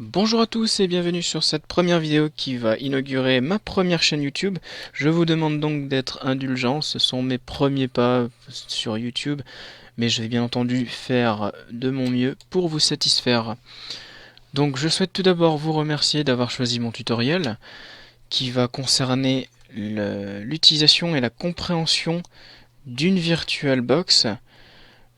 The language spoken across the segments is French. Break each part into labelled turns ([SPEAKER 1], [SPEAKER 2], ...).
[SPEAKER 1] Bonjour à tous et bienvenue sur cette première vidéo qui va inaugurer ma première chaîne YouTube. Je vous demande donc d'être indulgents, ce sont mes premiers pas sur YouTube, mais je vais bien entendu faire de mon mieux pour vous satisfaire. Donc je souhaite tout d'abord vous remercier d'avoir choisi mon tutoriel qui va concerner l'utilisation et la compréhension d'une VirtualBox.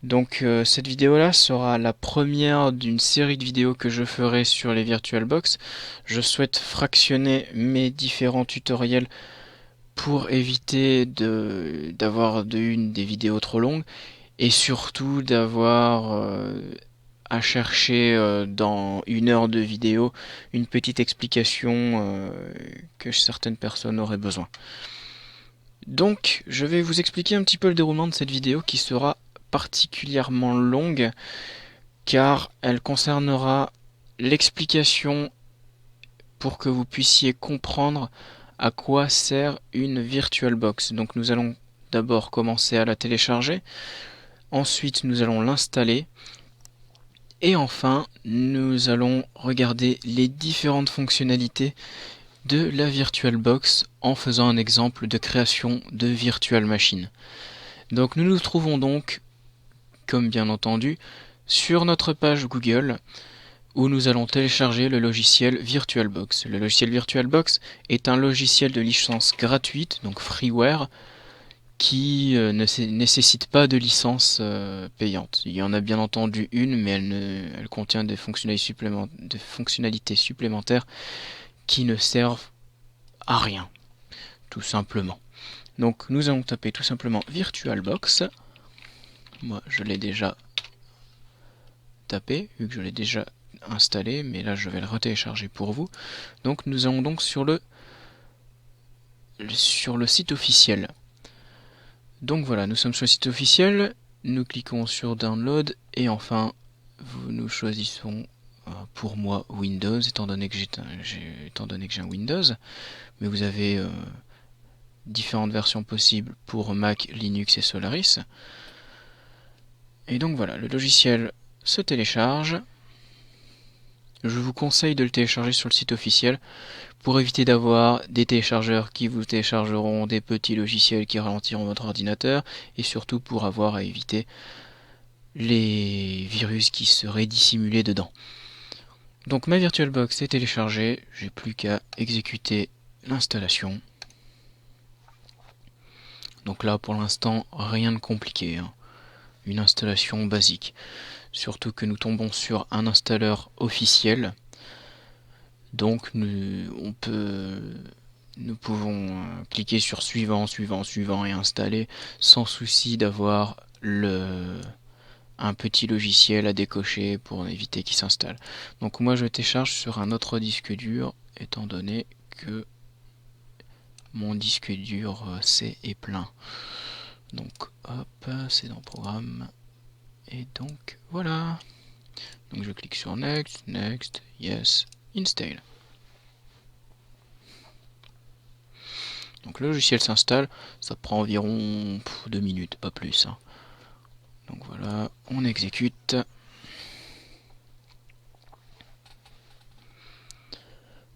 [SPEAKER 1] Donc cette vidéo-là sera la première d'une série de vidéos que je ferai sur les VirtualBox. Je souhaite fractionner mes différents tutoriels pour éviter d'avoir des vidéos trop longues et surtout d'avoir à chercher dans 1 heure de vidéo une petite explication que certaines personnes auraient besoin. Donc, je vais vous expliquer un petit peu le déroulement de cette vidéo qui sera particulièrement longue car elle concernera l'explication pour que vous puissiez comprendre à quoi sert une VirtualBox. Donc nous allons d'abord commencer à la télécharger, ensuite nous allons l'installer et enfin nous allons regarder les différentes fonctionnalités de la VirtualBox en faisant un exemple de création de Virtual Machine. Donc nous nous trouvons donc, comme bien entendu, sur notre page Google où nous allons télécharger le logiciel VirtualBox. Le logiciel VirtualBox est un logiciel de licence gratuite, donc freeware, qui ne nécessite pas de licence payante. Il y en a bien entendu une, mais elle contient des fonctionnalités supplémentaires qui ne servent à rien, tout simplement. Donc nous allons taper tout simplement VirtualBox. Moi je l'ai déjà tapé, vu que je l'ai déjà installé, mais là je vais le retélécharger pour vous. Donc nous allons donc sur le site officiel. Donc voilà, nous sommes sur le site officiel, nous cliquons sur Download et enfin nous choisissons pour moi Windows, étant donné que j'ai un Windows, mais vous avez différentes versions possibles pour Mac, Linux et Solaris. Et donc voilà, le logiciel se télécharge. Je vous conseille de le télécharger sur le site officiel pour éviter d'avoir des téléchargeurs qui vous téléchargeront des petits logiciels qui ralentiront votre ordinateur et surtout pour avoir à éviter les virus qui seraient dissimulés dedans. Donc ma VirtualBox est téléchargée, j'ai plus qu'à exécuter l'installation. Donc là pour l'instant rien de compliqué, hein. Une installation basique. Surtout que nous tombons sur un installeur officiel. Donc nous pouvons cliquer sur suivant, suivant, suivant et installer sans souci d'avoir un petit logiciel à décocher pour éviter qu'il s'installe. Donc moi je télécharge sur un autre disque dur étant donné que mon disque dur C est plein. Donc hop, c'est dans Programme et donc voilà. Donc je clique sur Next, Next, Yes, Install. Donc le logiciel s'installe, ça prend environ 2 minutes, pas plus, hein. Donc voilà, on exécute.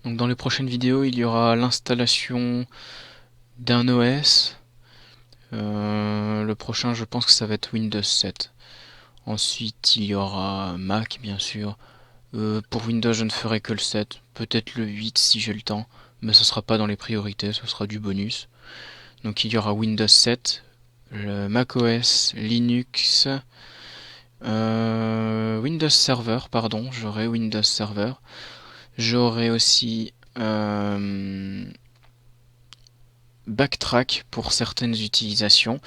[SPEAKER 1] Donc dans les prochaines vidéos, il y aura l'installation d'un OS. Le prochain, je pense que ça va être Windows 7. Ensuite, il y aura Mac, bien sûr. Pour Windows, je ne ferai que le 7, peut-être le 8 si j'ai le temps, mais ce sera pas dans les priorités, ce sera du bonus. Donc il y aura Windows 7, le macOS, Linux, Windows Server, pardon, j'aurai Windows Server. J'aurai aussi Backtrack pour certaines utilisations.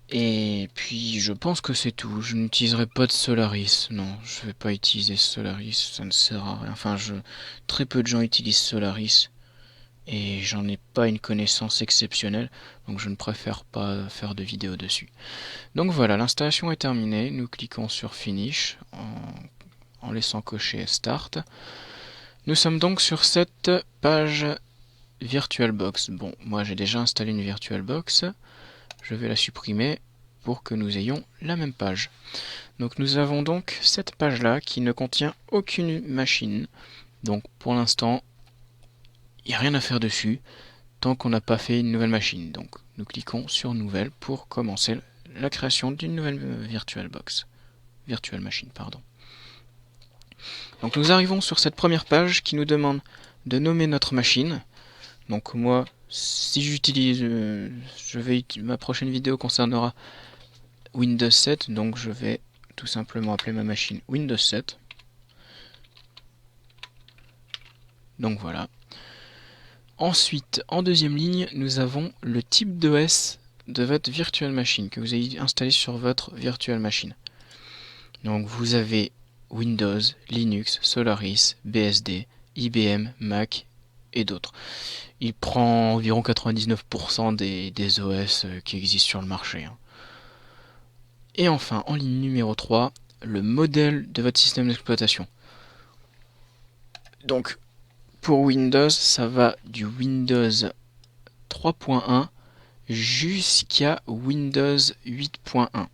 [SPEAKER 1] Et puis je pense que c'est tout. Je n'utiliserai pas de Solaris. Non, je vais pas utiliser Solaris, ça ne sert à rien. Enfin, très peu de gens utilisent Solaris. Et j'en ai pas une connaissance exceptionnelle. Donc je ne préfère pas faire de vidéo dessus. Donc voilà, l'installation est terminée. Nous cliquons sur Finish en laissant cocher Start. Nous sommes donc sur cette page VirtualBox. Bon, moi j'ai déjà installé une VirtualBox. Je vais la supprimer pour que nous ayons la même page. Donc nous avons donc cette page-là qui ne contient aucune machine. Donc pour l'instant, il n'y a rien à faire dessus tant qu'on n'a pas fait une nouvelle machine. Donc nous cliquons sur Nouvelle pour commencer la création d'une nouvelle VirtualBox. Virtual Machine, pardon. Donc nous arrivons sur cette première page qui nous demande de nommer notre machine. Donc moi, si j'utilise, ma prochaine vidéo concernera Windows 7, donc je vais tout simplement appeler ma machine Windows 7. Donc voilà. Ensuite, en deuxième ligne, nous avons le type d'OS de votre Virtual Machine que vous avez installé sur votre Virtual Machine. Donc vous avez Windows, Linux, Solaris, BSD, IBM, Mac et d'autres. Il prend environ 99% des OS qui existent sur le marché. Et enfin, en ligne numéro 3, le modèle de votre système d'exploitation. Donc, pour Windows, ça va du Windows 3.1 jusqu'à Windows 8.1.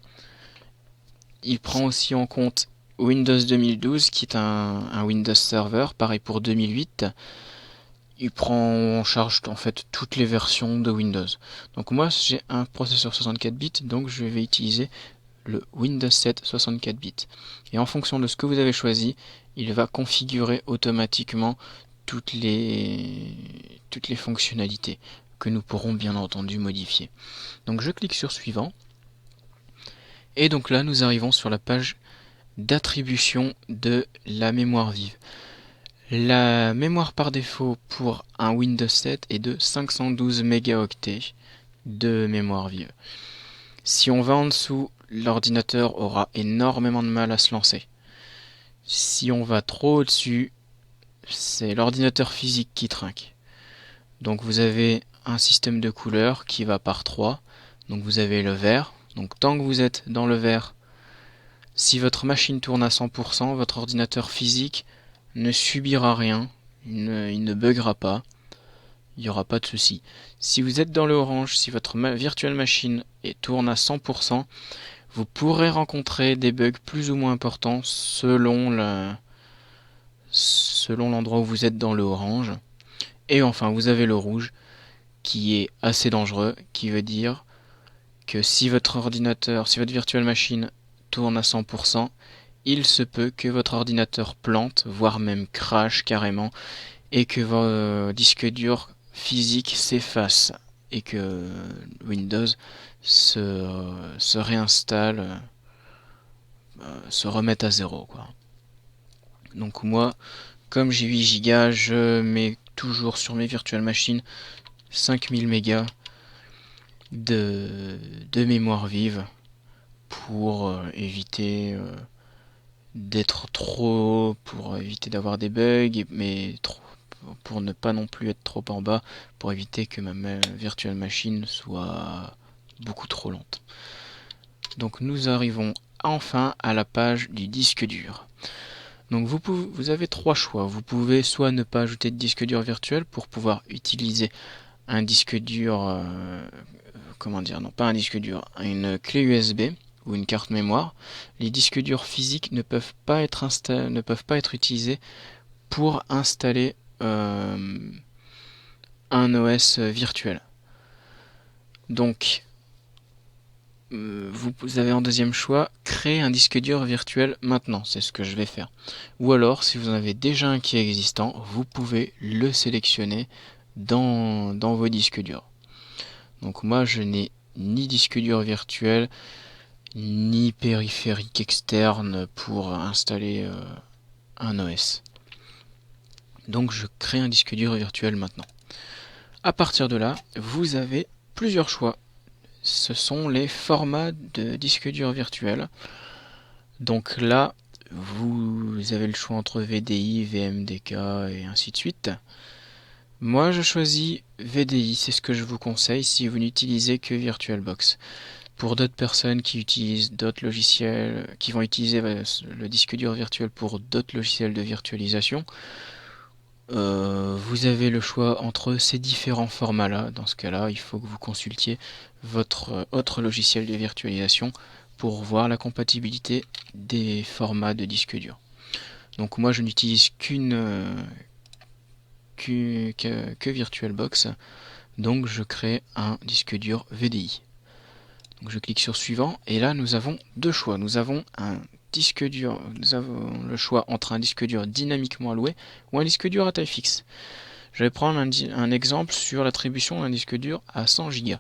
[SPEAKER 1] Il prend aussi en compte Windows 2012, qui est un Windows Server, pareil pour 2008. Il prend en charge en fait toutes les versions de Windows. Donc moi j'ai un processeur 64 bits, donc je vais utiliser le Windows 7 64 bits. Et en fonction de ce que vous avez choisi, il va configurer automatiquement toutes les fonctionnalités que nous pourrons bien entendu modifier. Donc je clique sur Suivant. Et donc là nous arrivons sur la page d'attribution de la mémoire vive. La mémoire par défaut pour un Windows 7 est de 512 mégaoctets de mémoire vive. Si on va en dessous, l'ordinateur aura énormément de mal à se lancer. Si on va trop au-dessus, c'est l'ordinateur physique qui trinque. Donc vous avez un système de couleurs qui va par 3. Donc vous avez le vert. Donc tant que vous êtes dans le vert, si votre machine tourne à 100%, votre ordinateur physique ne subira rien, il ne buggera pas, il n'y aura pas de souci. Si vous êtes dans le orange, si votre virtual machine tourne à 100%, vous pourrez rencontrer des bugs plus ou moins importants selon l'endroit où vous êtes dans le orange. Et enfin, vous avez le rouge qui est assez dangereux, qui veut dire que si votre virtual machine tourne à 100%, il se peut que votre ordinateur plante, voire même crache carrément, et que vos disques durs physiques s'effacent, et que Windows se réinstalle, se remette à zéro, quoi. Donc moi, comme j'ai 8 Go, je mets toujours sur mes virtual machines 5000 mégas de mémoire vive pour éviter pour éviter d'avoir des bugs, mais pour ne pas non plus être trop en bas, pour éviter que ma virtual machine soit beaucoup trop lente. Donc nous arrivons enfin à la page du disque dur. Donc vous avez trois choix. Vous pouvez soit ne pas ajouter de disque dur virtuel pour pouvoir utiliser un disque dur, non pas un disque dur, une clé USB ou une carte mémoire. Les disques durs physiques ne peuvent pas être utilisés pour installer un OS virtuel. Donc vous avez en deuxième choix, créer un disque dur virtuel maintenant, c'est ce que je vais faire. Ou alors, si vous en avez déjà un qui est existant, vous pouvez le sélectionner dans vos disques durs. Donc moi, je n'ai ni disque dur virtuel, ni périphérique externe pour installer un OS. Donc je crée un disque dur virtuel maintenant. À partir de là, vous avez plusieurs choix. Ce sont les formats de disque dur virtuel. Donc là, vous avez le choix entre VDI, VMDK et ainsi de suite. Moi, je choisis VDI, c'est ce que je vous conseille si vous n'utilisez que VirtualBox. Pour d'autres personnes qui utilisent d'autres logiciels, qui vont utiliser le disque dur virtuel pour d'autres logiciels de virtualisation, Vous avez le choix entre ces différents formats-là. Dans ce cas-là, il faut que vous consultiez votre autre logiciel de virtualisation pour voir la compatibilité des formats de disque dur. Donc moi, je n'utilise que VirtualBox, donc je crée un disque dur VDI. Donc je clique sur suivant et là nous avons deux choix. Nous avons le choix entre un disque dur dynamiquement alloué ou un disque dur à taille fixe. Je vais prendre un exemple sur l'attribution d'un disque dur à 100 Go.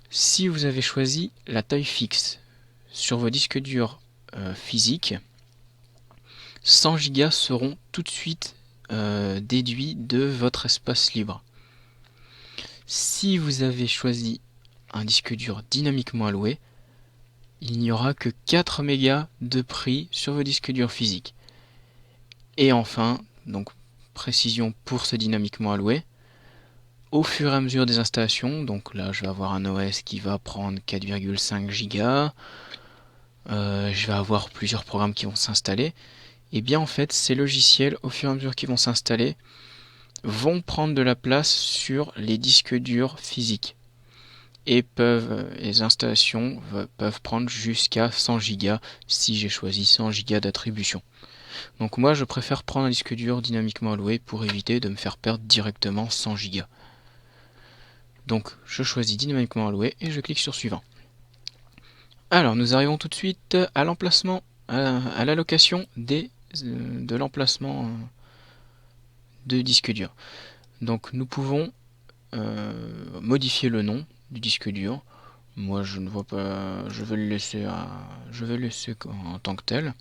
[SPEAKER 1] Si vous avez choisi la taille fixe sur vos disques durs physiques, 100 Go seront tout de suite déduits de votre espace libre. Si vous avez choisi un disque dur dynamiquement alloué, il n'y aura que 4 mégas de prix sur vos disques durs physiques. Et enfin, donc précision pour ce dynamiquement alloué, au fur et à mesure des installations, donc là je vais avoir un OS qui va prendre 4,5 Go, je vais avoir plusieurs programmes qui vont s'installer, et bien en fait ces logiciels au fur et à mesure qu'ils vont s'installer vont prendre de la place sur les disques durs physiques. Et les installations peuvent prendre jusqu'à 100 Go si j'ai choisi 100 Go d'attribution. Donc moi je préfère prendre un disque dur dynamiquement alloué pour éviter de me faire perdre directement 100 Go. Donc je choisis dynamiquement alloué et je clique sur suivant. Alors nous arrivons tout de suite à l'emplacement, à l'allocation de l'emplacement de disque dur. Donc nous pouvons modifier le nom du disque dur. Moi je ne vois pas, je vais le laisser en tant que tel.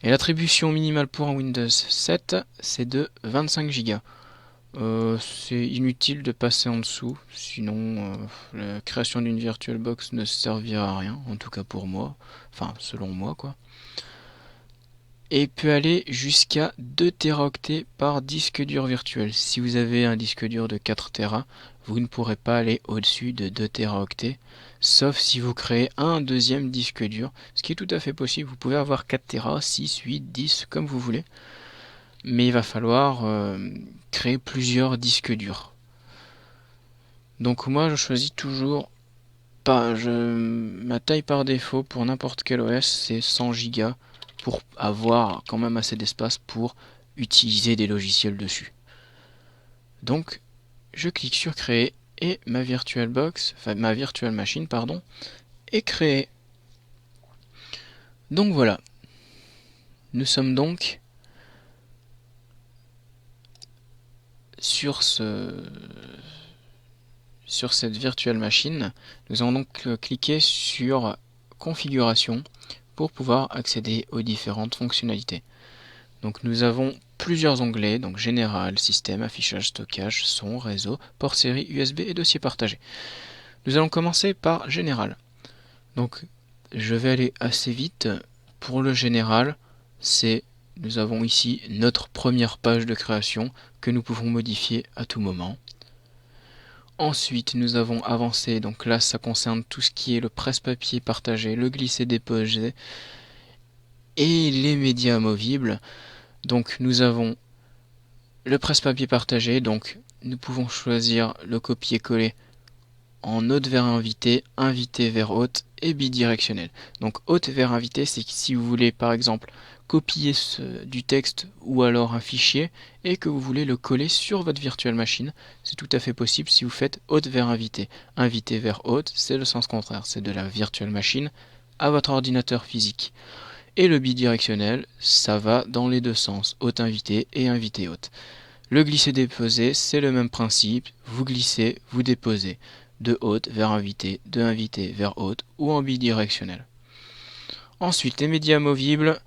[SPEAKER 1] Et l'attribution minimale pour un Windows 7 c'est de 25 Go. C'est inutile de passer en dessous, sinon la création d'une VirtualBox ne servira à rien, en tout cas pour moi, enfin selon moi quoi. Et peut aller jusqu'à 2 Teraoctets par disque dur virtuel. Si vous avez un disque dur de 4 Tera, vous ne pourrez pas aller au-dessus de 2 Teraoctets, sauf si vous créez un deuxième disque dur, ce qui est tout à fait possible. Vous pouvez avoir 4 Tera, 6, 8, 10, comme vous voulez, mais il va falloir créer plusieurs disques durs. Donc moi je choisis toujours ma taille par défaut pour n'importe quel OS c'est 100 Go pour avoir quand même assez d'espace pour utiliser des logiciels dessus. Donc je clique sur créer et ma virtual machine est créée. Donc voilà. Nous sommes donc sur cette virtual machine. Nous allons donc cliquer sur configuration pour pouvoir accéder aux différentes fonctionnalités. Donc nous avons plusieurs onglets, donc général, système, affichage, stockage, son, réseau, port série, USB et dossier partagé. Nous allons commencer par général. Donc je vais aller assez vite. Pour le général, nous avons ici notre première page de création que nous pouvons modifier à tout moment. Ensuite, nous avons avancé, donc là ça concerne tout ce qui est le presse-papier partagé, le glisser-déposer et les médias amovibles. Donc nous avons le presse-papier partagé, donc nous pouvons choisir le copier-coller en hôte vers invité, invité vers hôte et bidirectionnel. Donc hôte vers invité, c'est que si vous voulez par exemple copier du texte ou alors un fichier et que vous voulez le coller sur votre virtual machine, c'est tout à fait possible si vous faites hôte vers invité. Invité vers hôte, c'est le sens contraire, c'est de la virtual machine à votre ordinateur physique. Et le bidirectionnel, ça va dans les deux sens, hôte invité et invité hôte. Le glisser-déposer, c'est le même principe, vous glissez, vous déposez, de hôte vers invité, de invité vers hôte ou en bidirectionnel. Ensuite, les médias amovibles,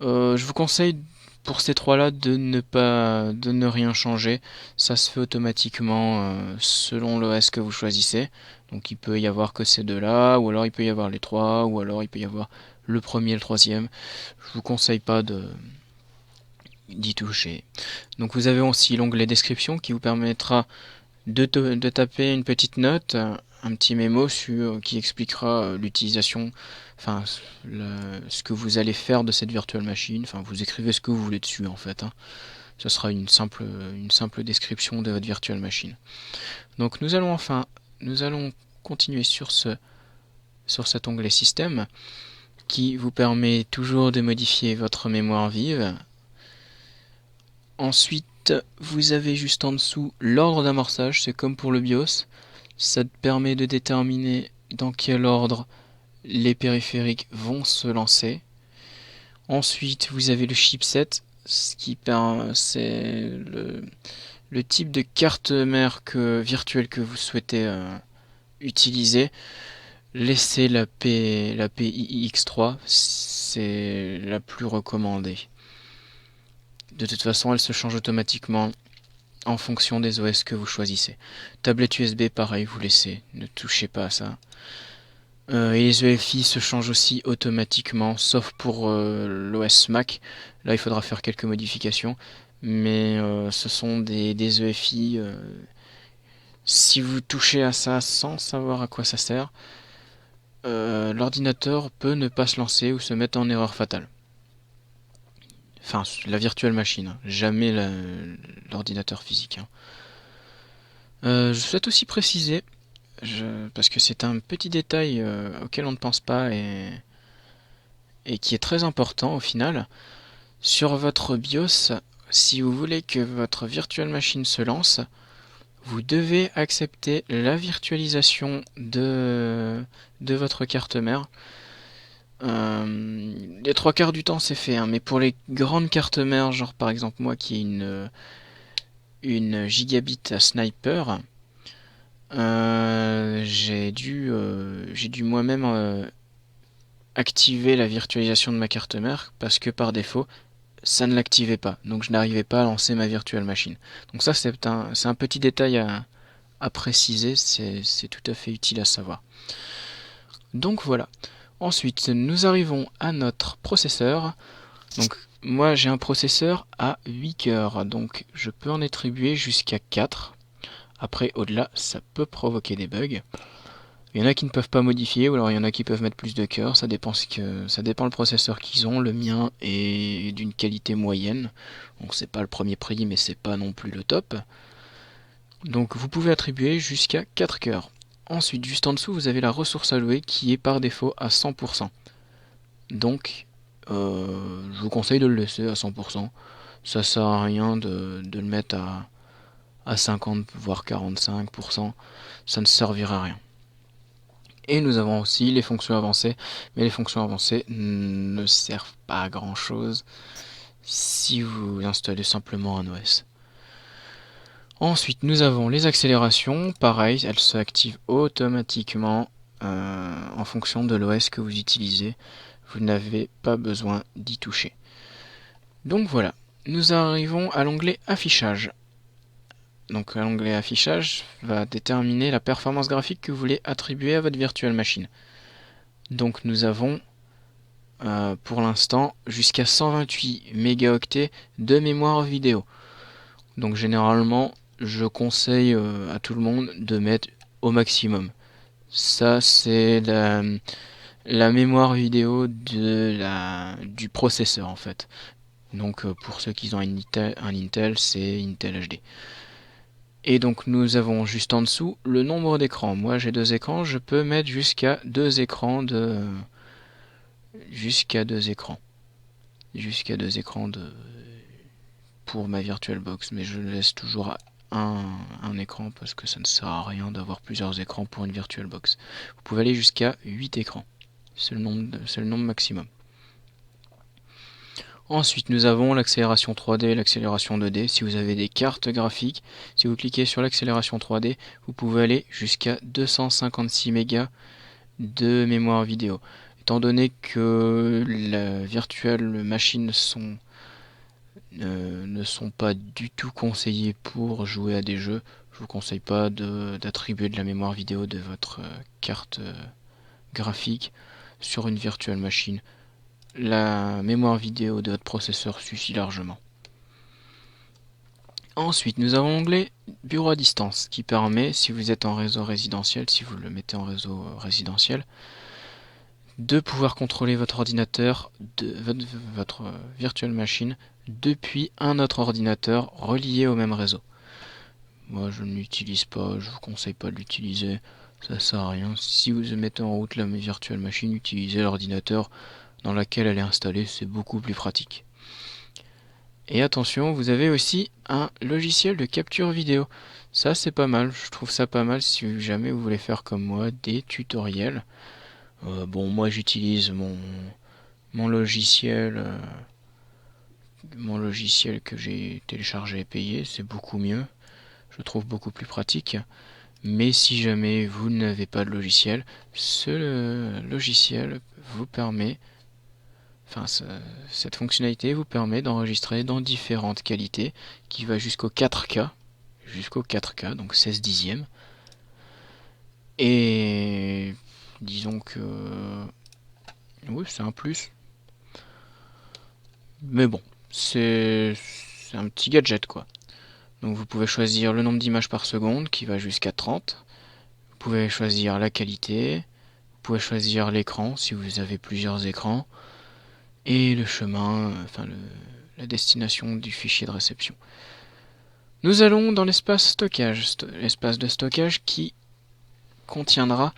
[SPEAKER 1] je vous conseille pour ces trois-là de ne rien changer. Ça se fait automatiquement selon l'OS que vous choisissez. Donc il peut y avoir que ces deux-là, ou alors il peut y avoir les trois, ou alors il peut y avoir le premier et le troisième. Je vous conseille pas d'y toucher. Donc vous avez aussi l'onglet description qui vous permettra de taper une petite note un petit mémo qui expliquera l'utilisation, enfin ce que vous allez faire de cette virtual machine. Enfin, vous écrivez ce que vous voulez dessus en fait, hein. Ce sera une simple description de votre virtual machine. Donc nous allons continuer sur cet onglet système qui vous permet toujours de modifier votre mémoire vive. Ensuite, vous avez juste en dessous l'ordre d'amorçage, c'est comme pour le BIOS. Ça te permet de déterminer dans quel ordre les périphériques vont se lancer. Ensuite, vous avez le chipset, c'est le type de carte mère virtuelle que vous souhaitez utiliser. Laissez la PIX3, c'est la plus recommandée. De toute façon, elle se change automatiquement en fonction des OS que vous choisissez. Tablette USB, pareil, vous laissez, ne touchez pas à ça. Et les EFI se changent aussi automatiquement, sauf pour l'OS Mac. Là, il faudra faire quelques modifications, mais ce sont des EFI. Si vous touchez à ça sans savoir à quoi ça sert, l'ordinateur peut ne pas se lancer ou se mettre en erreur fatale. Enfin, la virtuelle machine, hein, jamais l'ordinateur physique, hein. Je souhaite aussi préciser, parce que c'est un petit détail auquel on ne pense pas et qui est très important au final, sur votre BIOS, si vous voulez que votre virtual machine se lance, vous devez accepter la virtualisation de votre carte mère. Les 3/4 du temps c'est fait, hein, mais pour les grandes cartes mères, genre par exemple moi qui ai une gigabit à Sniper, j'ai dû moi-même activer la virtualisation de ma carte mère parce que par défaut ça ne l'activait pas, donc je n'arrivais pas à lancer ma virtual machine. Donc ça c'est un petit détail à préciser, c'est tout à fait utile à savoir. Donc voilà. Ensuite, nous arrivons à notre processeur. Donc moi j'ai un processeur à 8 cœurs, donc je peux en attribuer jusqu'à 4. Après, au-delà, ça peut provoquer des bugs. Il y en a qui ne peuvent pas modifier, ou alors il y en a qui peuvent mettre plus de cœurs, ça dépend le processeur qu'ils ont. Le mien est d'une qualité moyenne, donc c'est pas le premier prix, mais c'est pas non plus le top. Donc vous pouvez attribuer jusqu'à 4 cœurs. Ensuite, juste en dessous, vous avez la ressource allouée qui est par défaut à 100%. Donc, je vous conseille de le laisser à 100%. Ça sert à rien de le mettre à 50 voire 45%. Ça ne servira à rien. Et nous avons aussi les fonctions avancées, mais les fonctions avancées ne servent pas à grand chose si vous installez simplement un OS. Ensuite, nous avons les accélérations. Pareil, elles s'activent automatiquement en fonction de l'OS que vous utilisez. Vous n'avez pas besoin d'y toucher. Donc voilà, nous arrivons à l'onglet affichage. Donc l'onglet affichage va déterminer la performance graphique que vous voulez attribuer à votre virtual machine. Donc nous avons pour l'instant jusqu'à 128 mégaoctets de mémoire vidéo. Donc généralement je conseille à tout le monde de mettre au maximum. Ça c'est la mémoire vidéo du processeur en fait. Donc pour ceux qui ont un Intel, c'est Intel HD. Et donc nous avons juste en dessous le nombre d'écrans. Moi j'ai 2 écrans, je peux mettre jusqu'à 2 écrans pour ma VirtualBox, mais je laisse toujours un écran parce que ça ne sert à rien d'avoir plusieurs écrans pour une VirtualBox. Vous pouvez aller jusqu'à 8 écrans. C'est le nombre maximum. Ensuite, nous avons l'accélération 3D et l'accélération 2D. Si vous avez des cartes graphiques, si vous cliquez sur l'accélération 3D, vous pouvez aller jusqu'à 256 mégas de mémoire vidéo. Étant donné que les virtual machines ne sont pas du tout conseillées pour jouer à des jeux, je vous conseille pas d'attribuer de la mémoire vidéo de votre carte graphique sur une virtual machine. La mémoire vidéo de votre processeur suffit largement. Ensuite, nous avons l'onglet Bureau à distance qui permet, si vous êtes en réseau résidentiel, si vous le mettez en réseau résidentiel, de pouvoir contrôler votre ordinateur, votre virtual machine, depuis un autre ordinateur relié au même réseau. Moi, je ne l'utilise pas, je vous conseille pas de l'utiliser, ça sert à rien. Si vous mettez en route la virtual machine, utilisez l'ordinateur dans lequel elle est installée, c'est beaucoup plus pratique. Et attention, vous avez aussi un logiciel de capture vidéo. Ça, c'est pas mal, je trouve ça pas mal si jamais vous voulez faire comme moi des tutoriels. Bon, moi j'utilise mon logiciel, que j'ai téléchargé et payé, c'est beaucoup mieux, je trouve beaucoup plus pratique. Mais si jamais vous n'avez pas de logiciel, ce logiciel vous permet, enfin cette fonctionnalité vous permet d'enregistrer dans différentes qualités, qui va jusqu'au 4K, donc 16 dixièmes. Et disons que oui, c'est un plus. Mais bon, c'est un petit gadget quoi. Donc vous pouvez choisir le nombre d'images par seconde qui va jusqu'à 30. Vous pouvez choisir la qualité. Vous pouvez choisir l'écran si vous avez plusieurs écrans. Et le chemin, la destination du fichier de réception. Nous allons dans l'espace stockage. L'espace de stockage qui contiendra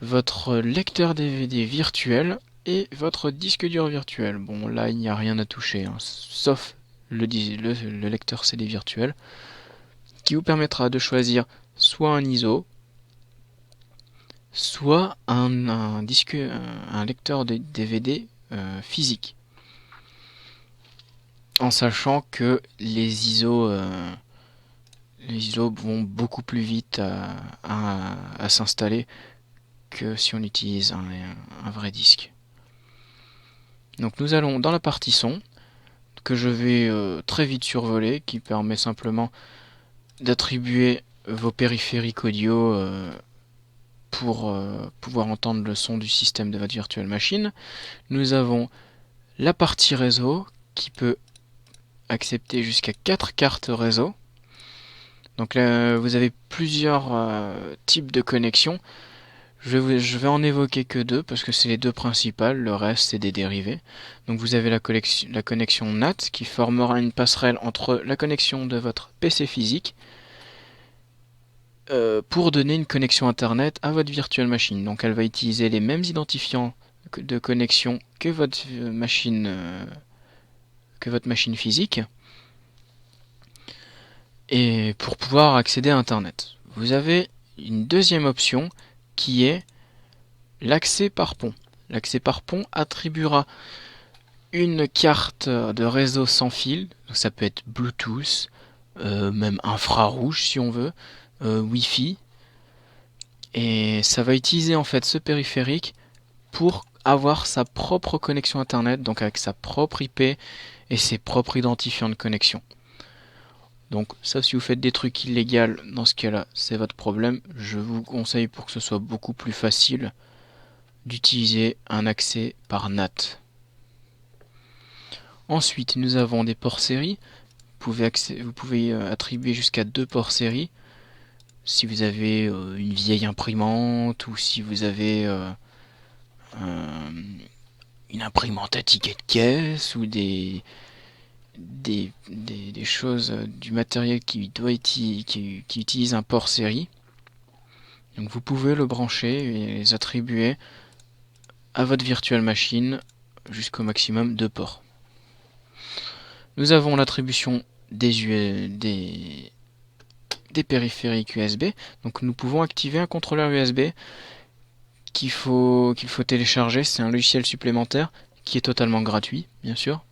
[SPEAKER 1] votre lecteur DVD virtuel et votre disque dur virtuel. Bon, là, il n'y a rien à toucher, hein, sauf le lecteur CD virtuel, qui vous permettra de choisir soit un ISO, soit un lecteur de DVD physique. En sachant que les ISO vont beaucoup plus vite à s'installer que si on utilise un vrai disque. Donc nous allons dans la partie son, que je vais très vite survoler, qui permet simplement d'attribuer vos périphériques audio pour pouvoir entendre le son du système de votre virtual machine. Nous avons la partie réseau qui peut accepter jusqu'à 4 cartes réseau. Donc là, vous avez plusieurs types de connexions. Je vais en évoquer que deux parce que c'est les deux principales, le reste c'est des dérivés. Donc vous avez la connexion NAT qui formera une passerelle entre la connexion de votre PC physique pour donner une connexion internet à votre virtual machine. Donc elle va utiliser les mêmes identifiants de connexion que votre machine physique, et pour pouvoir accéder à internet. Vous avez une deuxième option qui est l'accès par pont. L'accès par pont attribuera une carte de réseau sans fil, donc ça peut être Bluetooth, même infrarouge si on veut, Wi-Fi, et ça va utiliser en fait ce périphérique pour avoir sa propre connexion internet, donc avec sa propre IP et ses propres identifiants de connexion. Donc ça, si vous faites des trucs illégaux, dans ce cas-là, c'est votre problème. Je vous conseille, pour que ce soit beaucoup plus facile, d'utiliser un accès par NAT. Ensuite, nous avons des ports série. Vous pouvez attribuer jusqu'à 2 ports série. Si vous avez une vieille imprimante ou si vous avez une imprimante à ticket de caisse ou des choses, du matériel qui utilise un port série. Donc vous pouvez le brancher et les attribuer à votre virtual machine jusqu'au maximum de ports. Nous avons l'attribution des périphériques USB. Donc nous pouvons activer un contrôleur USB qu'il faut télécharger. C'est un logiciel supplémentaire qui est totalement gratuit, bien sûr,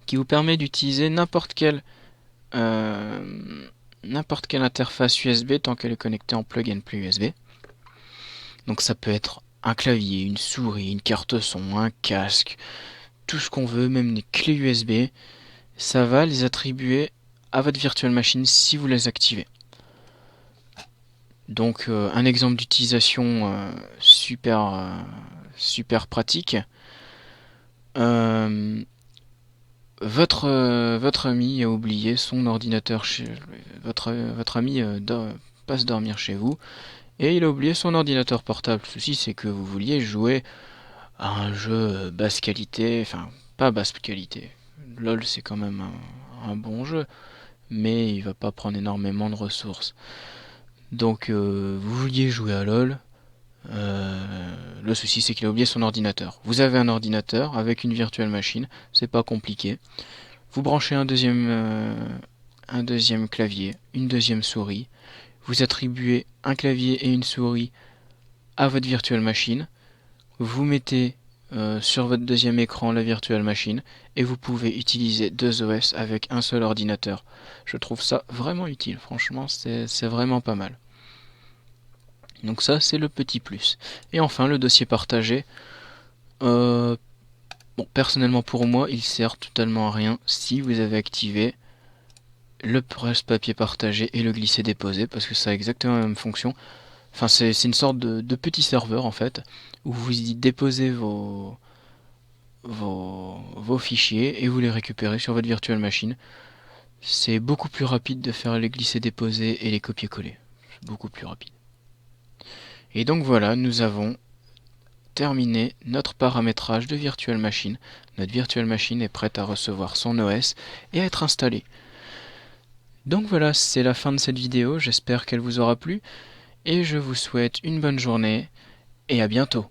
[SPEAKER 1] qui vous permet d'utiliser n'importe quelle interface USB tant qu'elle est connectée en plug and play USB. Donc ça peut être un clavier, une souris, une carte son, un casque, tout ce qu'on veut, même les clés USB. Ça va les attribuer à votre virtual machine si vous les activez. Donc un exemple d'utilisation super pratique. votre ami a oublié son ordinateur chez votre ami passe dormir chez vous et il a oublié son ordinateur portable. Le souci c'est que vous vouliez jouer à un jeu basse qualité, enfin pas basse qualité. LOL c'est quand même un bon jeu, mais il va pas prendre énormément de ressources. Donc vous vouliez jouer à LOL. Le souci c'est qu'il a oublié son ordinateur. Vous avez un ordinateur avec une virtuelle machine, c'est pas compliqué. Vous branchez un deuxième clavier, une deuxième souris. Vous attribuez un clavier et une souris à votre virtuelle machine. Vous mettez sur votre deuxième écran la virtuelle machine et vous pouvez utiliser deux OS avec un seul ordinateur. Je trouve ça vraiment utile, franchement c'est vraiment pas mal. Donc ça c'est le petit plus. Et enfin le dossier partagé. Bon, personnellement pour moi il sert totalement à rien si vous avez activé le presse-papier partagé et le glisser-déposer parce que ça a exactement la même fonction. Enfin c'est une sorte de petit serveur en fait où vous y déposez vos fichiers et vous les récupérez sur votre virtual machine. C'est beaucoup plus rapide de faire les glisser-déposer et les copier-coller. C'est beaucoup plus rapide. Et donc voilà, nous avons terminé notre paramétrage de virtual machine. Notre virtual machine est prête à recevoir son OS et à être installée. Donc voilà, c'est la fin de cette vidéo, j'espère qu'elle vous aura plu et je vous souhaite une bonne journée et à bientôt.